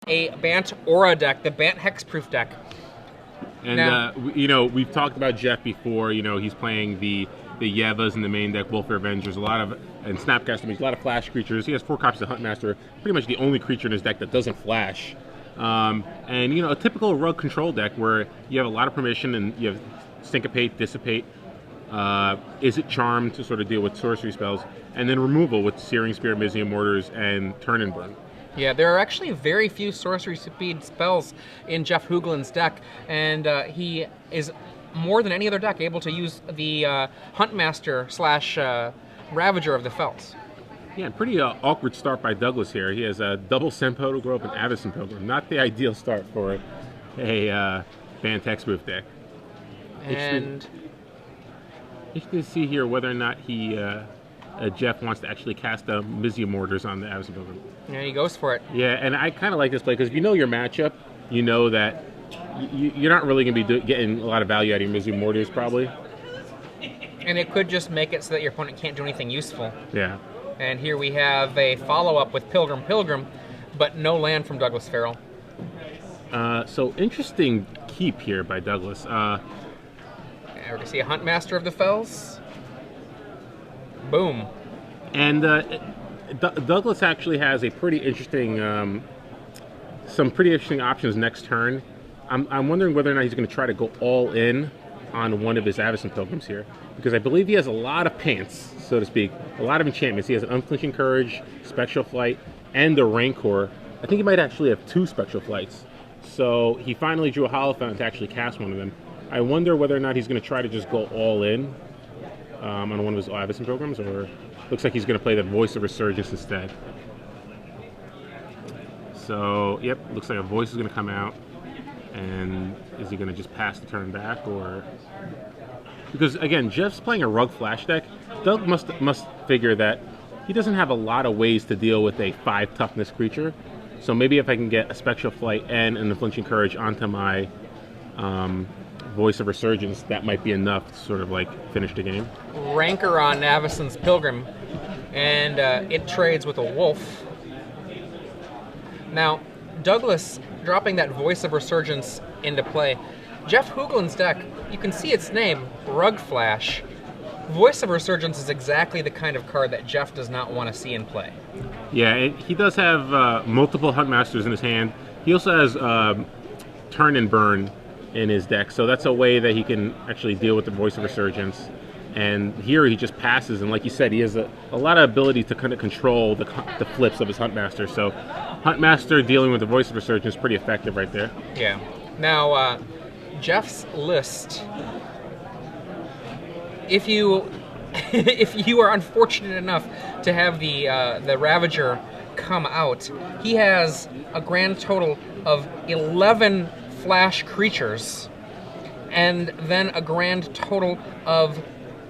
a Bant Aura deck, the Bant Hexproof deck. And Now, you know, we've talked about Jeff before. You know, he's playing the Yevas in the main deck, Wolfare Avengers, a lot of and Snapcaster Mage, a lot of flash creatures. He has 4 copies of Huntmaster, pretty much the only creature in his deck that doesn't flash. And you know, a typical Rug control deck where you have a lot of permission and you have Syncopate, Dissipate. Is it Charm to sort of deal with sorcery spells, and then removal with Searing Spear, Mizium Mortars, and Turn and Burn. yeah, there are actually very few sorcery speed spells in Jeff Hoogland's deck, and he is more than any other deck able to use the Huntmaster / Ravager of the Fells. Yeah, pretty awkward start by Douglas here. He has a double Sempo Grove and Avacyn Pilgrim. Not the ideal start for a Bant Hexproof deck. And Interesting to see here whether or not Jeff wants to actually cast the Mizium Mortars on the Avacyn Pilgrim. yeah, he goes for it. Yeah, and I kind of like this play because if you know your matchup, you know that you're not really going to be getting a lot of value out of your Mizium Mortars probably. And it could just make it so that your opponent can't do anything useful. Yeah. And here we have a follow-up with Pilgrim, but no land from Douglas Ferrell. So interesting keep here by Douglas. And we're going to see a Huntmaster of the Fells. Boom. And Douglas actually has a pretty interesting, some pretty interesting options next turn. I'm wondering whether or not he's going to try to go all in on one of his Avacyn Pilgrims here, because I believe he has a lot of pants, so to speak, a lot of enchantments. He has an Unflinching Courage, Spectral Flight, and the Rancor. I think he might actually have 2 Spectral Flights. So he finally drew a Holophant to actually cast one of them. I wonder whether or not he's going to try to just go all in on one of his Avacyn Pilgrims, or looks like he's going to play the Voice of Resurgence instead. So, yep, looks like a Voice is going to come out. And is he going to just pass the turn back, or... Because, again, Jeff's playing a Rug Flash deck. Doug must figure that he doesn't have a lot of ways to deal with a 5 toughness creature. So maybe if I can get a Spectral Flight and an Unflinching Courage onto my Voice of Resurgence, that might be enough to sort of, like, finish the game. Rancor on Avacyn's Pilgrim, and it trades with a Wolf. Now, Douglas dropping that Voice of Resurgence into play. Jeff Hoogland's deck, you can see its name, Rug Flash. Voice of Resurgence is exactly the kind of card that Jeff does not want to see in play. Yeah, he does have multiple Huntmasters in his hand. He also has Turn and Burn in his deck, so that's a way that he can actually deal with the Voice of Resurgence. And here he just passes, and like you said, he has a lot of ability to kind of control the flips of his Huntmaster. So Huntmaster dealing with the Voice of Resurgence is pretty effective right there. Yeah. Now, Jeff's list, if you are unfortunate enough to have the Ravager come out, he has a grand total of 11 flash creatures, and then a grand total of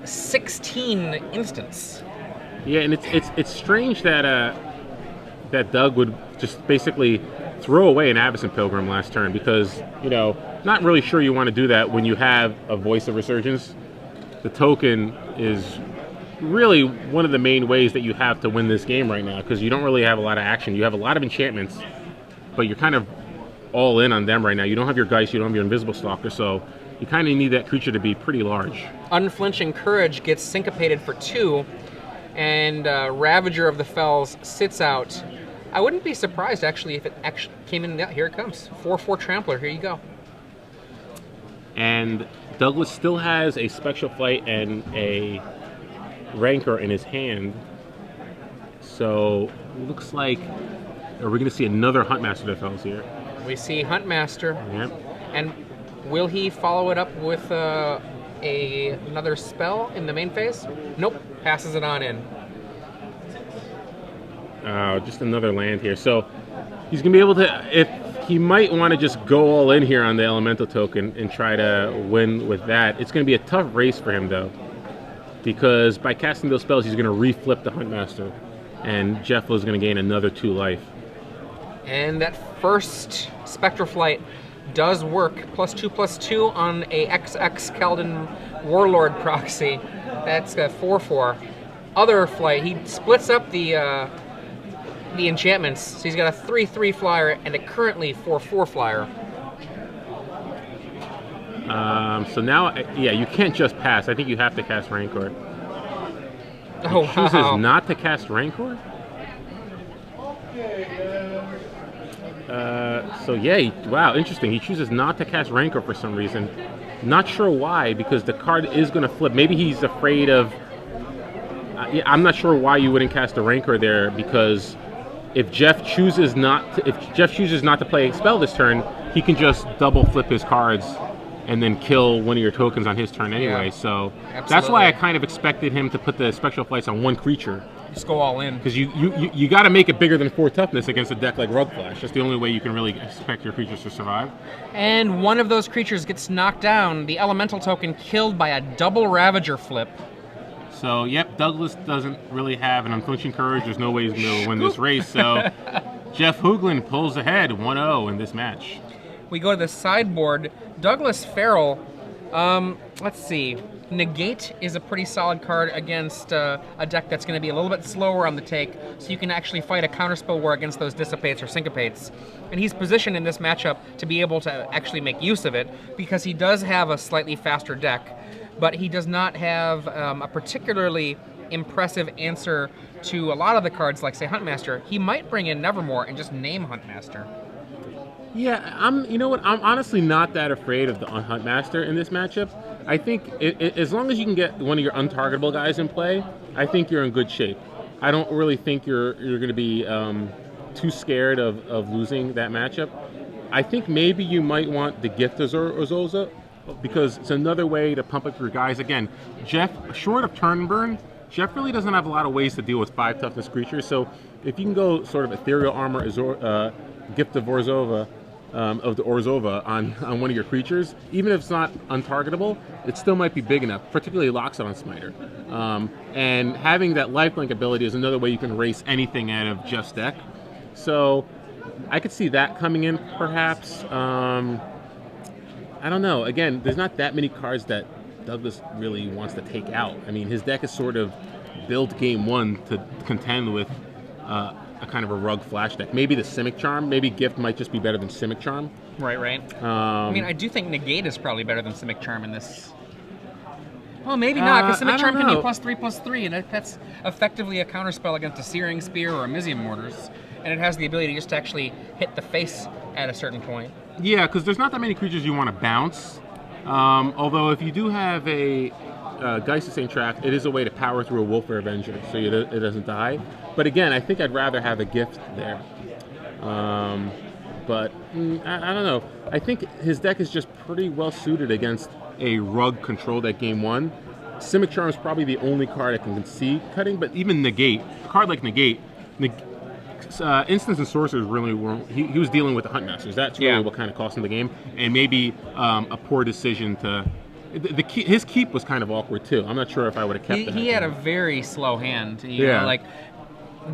16 instants. Yeah, and it's strange that that Doug would just basically throw away an Avacyn Pilgrim last turn, because, you know, not really sure you want to do that when you have a Voice of Resurgence. The token is really one of the main ways that you have to win this game right now, because you don't really have a lot of action. You have a lot of enchantments, but you're kind of all in on them right now. You don't have your Geist, you don't have your Invisible Stalker, so you kind of need that creature to be pretty large. Unflinching Courage gets syncopated for 2, and Ravager of the Fells sits out. I wouldn't be surprised, actually, if it actually came in. Here it comes. 4/4 Trampler. Here you go. And Douglas still has a Spectral Flight and a Rancor in his hand. So, looks like... Are we going to see another Huntmaster of the Fells here? We see Huntmaster. Yep. And will he follow it up with another spell in the main phase? Nope. Passes it on in. Just another land here. So he's going to be able to, he might want to just go all in here on the Elemental token and try to win with that. It's going to be a tough race for him, though, because by casting those spells, he's going to reflip the Huntmaster, and Jeff is going to gain another 2 life. And that first Spectral Flight does work. +2/+2 on a XX Keldon Warlord proxy. That's a 4/4. Other flight, he splits up the the enchantments. So he's got a 3/3 flyer and a currently 4/4 flyer. So now, yeah, you can't just pass. I think you have to cast Rancor. Oh, He chooses wow. not to cast Rancor? So yeah, wow, interesting. He chooses not to cast Rancor for some reason. Not sure why, because the card is going to flip. Maybe he's afraid of... yeah, I'm not sure why you wouldn't cast a Rancor there, because if Jeff chooses not to play Expel this turn, he can just double flip his cards and then kill one of your tokens on his turn anyway. Yeah, so absolutely. That's why I kind of expected him to put the Spectral Flights on one creature. Just go all in. Because you got to make it bigger than 4 toughness against a deck like Rug Flash. That's the only way you can really expect your creatures to survive. And one of those creatures gets knocked down, the elemental token killed by a double Ravager flip. So, yep, Douglas doesn't really have an unflinching courage. There's no way he's going to win this race. So, Jeff Hoogland pulls ahead 1-0 in this match. We go to the sideboard. Douglas Ferrell, let's see. Negate is a pretty solid card against a deck that's going to be a little bit slower on the take, so you can actually fight a counterspell war against those Dissipates or Syncopates. And he's positioned in this matchup to be able to actually make use of it, because he does have a slightly faster deck, but he does not have a particularly impressive answer to a lot of the cards, like, say, Huntmaster. He might bring in Nevermore and just name Huntmaster. Yeah, you know what? I'm honestly not that afraid of the Huntmaster in this matchup. I think as long as you can get one of your untargetable guys in play, I think you're in good shape. I don't really think you're going to be too scared of losing that matchup. I think maybe you might want the Gift of Urzoza, because it's another way to pump up your guys. Again, Jeff, short of turn burn, Jeff really doesn't have a lot of ways to deal with 5 toughness creatures. So if you can go sort of Ethereal Armor, Gift of Orzova, of the Orzova on one of your creatures, even if it's not untargetable, it still might be big enough, particularly locks it on Smiter. And having that lifelink ability is another way you can erase anything out of Jeff's deck. So I could see that coming in, perhaps. I don't know. Again, there's not that many cards that Douglas really wants to take out. I mean, his deck is sort of built game one to contend with a kind of a Rug Flash deck. Maybe the Simic Charm. Maybe Gift might just be better than Simic Charm. Right. I mean, I do think Negate is probably better than Simic Charm in this. Well, maybe not, because Simic Charm can be +3/+3, and that's effectively a counterspell against a Searing Spear or a Mizium Mortars, and it has the ability just to actually hit the face at a certain point. Yeah, because there's not that many creatures you want to bounce. Although if you do have a Geist of St. Track, it is a way to power through a Wolf Avenger, so it doesn't die. But again, I think I'd rather have a Gift there. But I don't know. I think his deck is just pretty well suited against a Rug control deck game one. Simic Charm is probably the only card I can see cutting, but even Negate, a card like Negate, Instants and Sorcerers really weren't. He was dealing with the Huntmasters. That's really what kind of cost him the game, and maybe a poor decision to. His keep was kind of awkward too. I'm not sure if I would have kept that. He had a very slow hand. You know, like,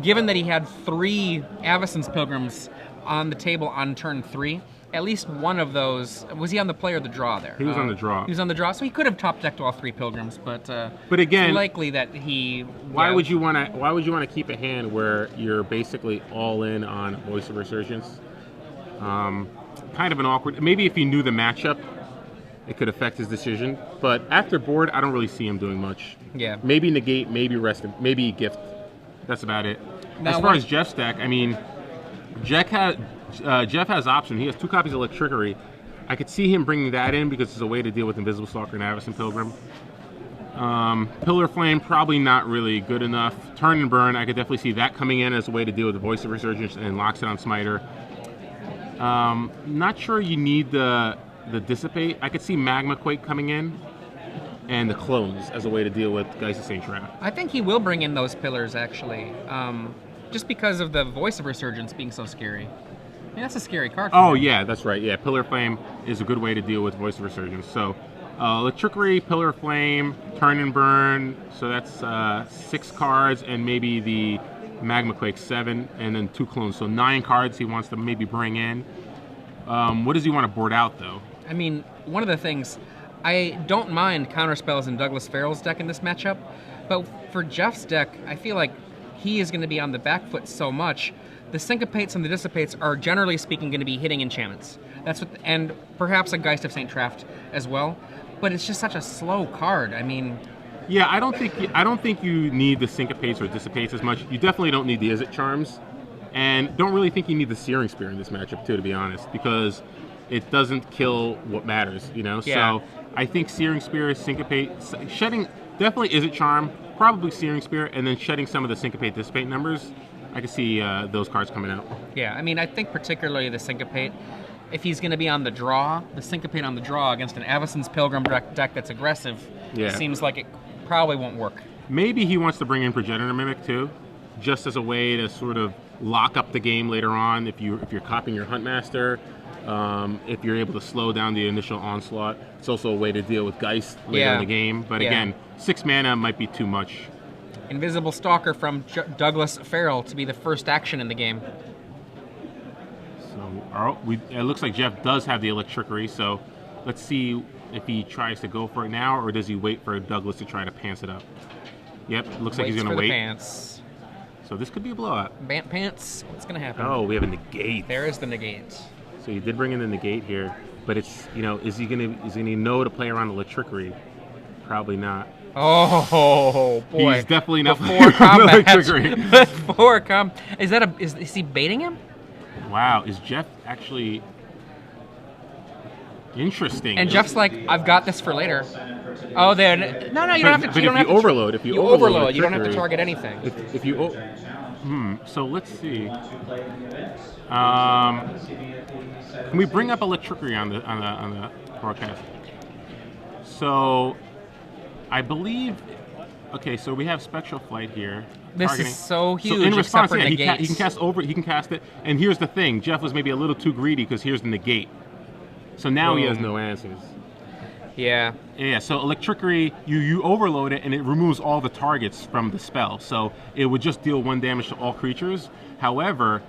given that he had 3 Avacyn's Pilgrims on the table on turn 3, at least one of those, was he on the play or the draw there? He was on the draw. He was on the draw, so he could have top decked all 3 Pilgrims, but again, it's likely that he. Why would you want to keep a hand where you're basically all in on Voice of Resurgence? Kind of an awkward. Maybe if he knew the matchup, it could affect his decision. But after board, I don't really see him doing much. Yeah. Maybe Negate, maybe Rest, maybe Gift. That's about it. Now, as far as Jeff's deck, I mean, Jeff has option. He has 2 copies of Electrickery. I could see him bringing that in because it's a way to deal with Invisible Stalker and Avacyn Pilgrim. Pillar Flame, probably not really good enough. Turn and Burn, I could definitely see that coming in as a way to deal with the Voice of Resurgence and locks it on Smiter. Not sure you need the Dissipate. I could see Magma Quake coming in, and the Clones as a way to deal with Geist of St. Trap. I think he will bring in those pillars, actually, just because of the Voice of Resurgence being so scary. I mean, that's a scary card. Oh, yeah, that's right. Yeah, Pillar Flame is a good way to deal with Voice of Resurgence. So, Electrickery, Pillar Flame, Turn and Burn. So that's 6 cards, and maybe the Magma Quake 7, and then 2 Clones. So 9 cards he wants to maybe bring in. What does he want to board out, though? I mean, one of the things, I don't mind counterspells in Douglas Ferrell's deck in this matchup, but for Jeff's deck, I feel like he is going to be on the back foot so much the Syncopates and the Dissipates are generally speaking going to be hitting enchantments. That's what, and perhaps a Geist of St. Traft as well. But it's just such a slow card. I mean, yeah, I don't think you need the Syncopates or Dissipates as much. You definitely don't need the Izzet Charms, and don't really think you need the Searing Spear in this matchup too, to be honest, because it doesn't kill what matters, you know. Yeah. So I think Searing Spear, Syncopate, shedding definitely Izzet Charm, probably Searing Spear, and then shedding some of the Syncopate Dissipate numbers. I can see those cards coming out. Yeah, I mean, I think particularly the Syncopate, if he's going to be on the draw, the Syncopate on the draw against an Avacyn's Pilgrim deck that's aggressive, seems like it probably won't work. Maybe he wants to bring in Progenitor Mimic too, just as a way to sort of lock up the game later on. If you're copying your Huntmaster, if you're able to slow down the initial onslaught, it's also a way to deal with Geist later in the game. But again, 6 mana might be too much. Invisible Stalker from Douglas Ferrell to be the first action in the game. So it looks like Jeff does have the Electrickery, so let's see if he tries to go for it now, or does he wait for Douglas to try to pants it up? Yep, looks like he's going to wait. Pants. So this could be a blowout. Pants? What's going to happen? Oh, we have a negate. There is the negate. So you did bring in the negate here, but it's, you know, is he going to know to play around the Electrickery? Probably not. Oh boy! He's definitely not before combat. Electrickery. Before is he baiting him? Wow, is Jeff actually interesting? And Jeff's like, I've got this for later. Oh, then no, you don't have to. But if you overload, you overload, you don't have to target anything. If you, so let's see. Can we bring up Electrickery on the broadcast? So, I believe. Okay, so we have Spectral Flight here. This targeting. Is so huge. So in response, for he can cast he can cast it. And here's the thing: Jeff was maybe a little too greedy because here's the negate. So now he has no answers. Yeah. Yeah. So Electrickery, you overload it and it removes all the targets from the spell. So it would just deal 1 damage to all creatures. However,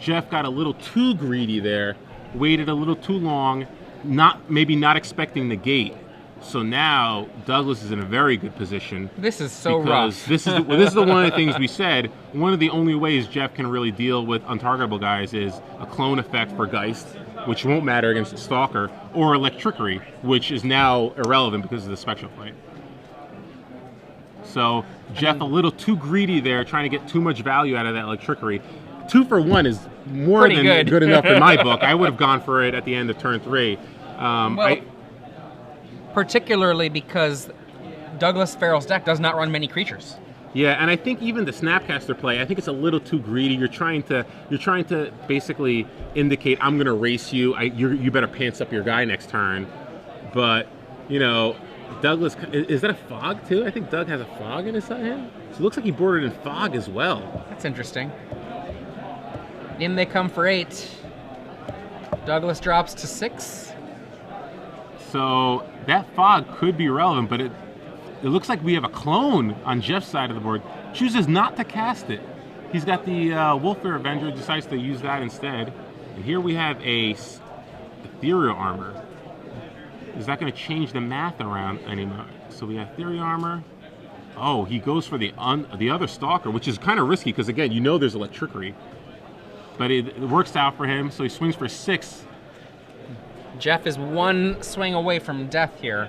Jeff got a little too greedy there, waited a little too long, maybe not expecting the gate. So now Douglas is in a very good position. This is so rough. This is the one of the things we said. One of the only ways Jeff can really deal with untargetable guys is a clone effect for Geist, which won't matter against Stalker, or Electrickery, which is now irrelevant because of the Spectral Flight. So Jeff a little too greedy there, trying to get too much value out of that Electrickery. 2 for 1 is more than good enough in my book. I would have gone for it at the end of turn 3. Particularly because Douglas Ferrell's deck does not run many creatures. Yeah, and I think even the Snapcaster play, I think it's a little too greedy. You're trying to basically indicate, I'm going to race you. You better pants up your guy next turn. But you know, Douglas, is that a Fog too? I think Doug has a Fog in his hand. So it looks like he boarded in Fog as well. That's interesting. In they come for 8. Douglas drops to 6. So that Fog could be relevant, but it looks like we have a clone on Jeff's side of the board. Chooses not to cast it. He's got the Wolfbear Avenger, decides to use that instead. And here we have a Ethereal Armor. Is that going to change the math around anymore? So we have Ethereal Armor. Oh, he goes for the other Stalker, which is kind of risky because, again, you know there's Electrickery. But it works out for him, so he swings for 6. Jeff is 1 swing away from death here.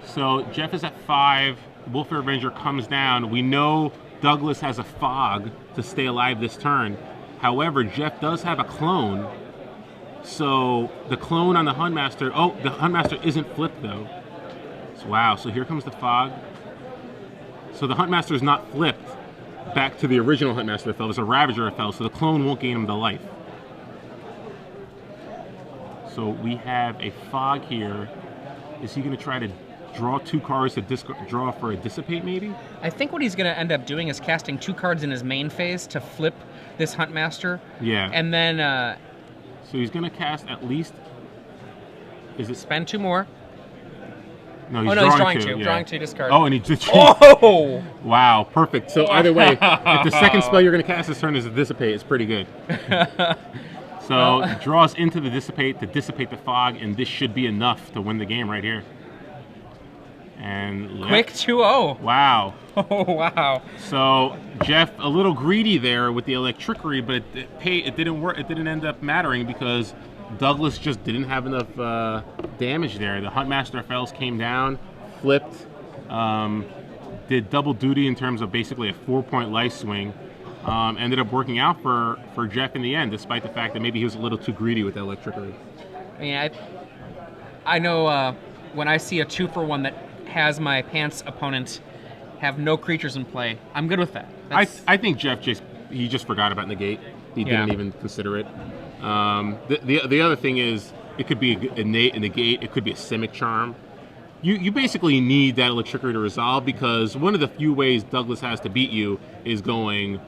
So Jeff is at 5. Wolfbear Avenger comes down. We know Douglas has a Fog to stay alive this turn. However, Jeff does have a clone. So the clone on the Huntmaster. Oh, the Huntmaster isn't flipped though. So, wow. So here comes the Fog. So the Huntmaster is not flipped back to the original Huntmaster that fell. It was a Ravager that fell. So the clone won't gain him the life. So we have a Fog here. Is he going to try to draw 2 cards to draw for a Dissipate, maybe? I think what he's going to end up doing is casting 2 cards in his main phase to flip this Huntmaster. Yeah. And then... so he's going to cast at least... Is it... Spend 2 more. No, he's drawing 2. Yeah. Drawing 2 discard. Oh, and he just... Oh! Wow, perfect. So either way, if the second spell you're going to cast this turn is a Dissipate, it's pretty good. So draws into the Dissipate to dissipate the Fog, and this should be enough to win the game right here. And quick 2-0. Wow. Oh, wow. So Jeff, a little greedy there with the electrickery, but it didn't work. It didn't end up mattering because Douglas just didn't have enough damage there. The Huntmaster FLs came down, flipped, did double duty in terms of basically a 4-point life swing. Ended up working out for Jeff in the end, despite the fact that maybe he was a little too greedy with the electrickery. I mean, I know when I see a 2-for-1 that has my pants opponent have no creatures in play, I'm good with that. I think Jeff he just forgot about negate. He didn't even consider it. The other thing is it could be a negate. It could be a Simic Charm. You basically need that electricity to resolve because one of the few ways Douglas has to beat you is going,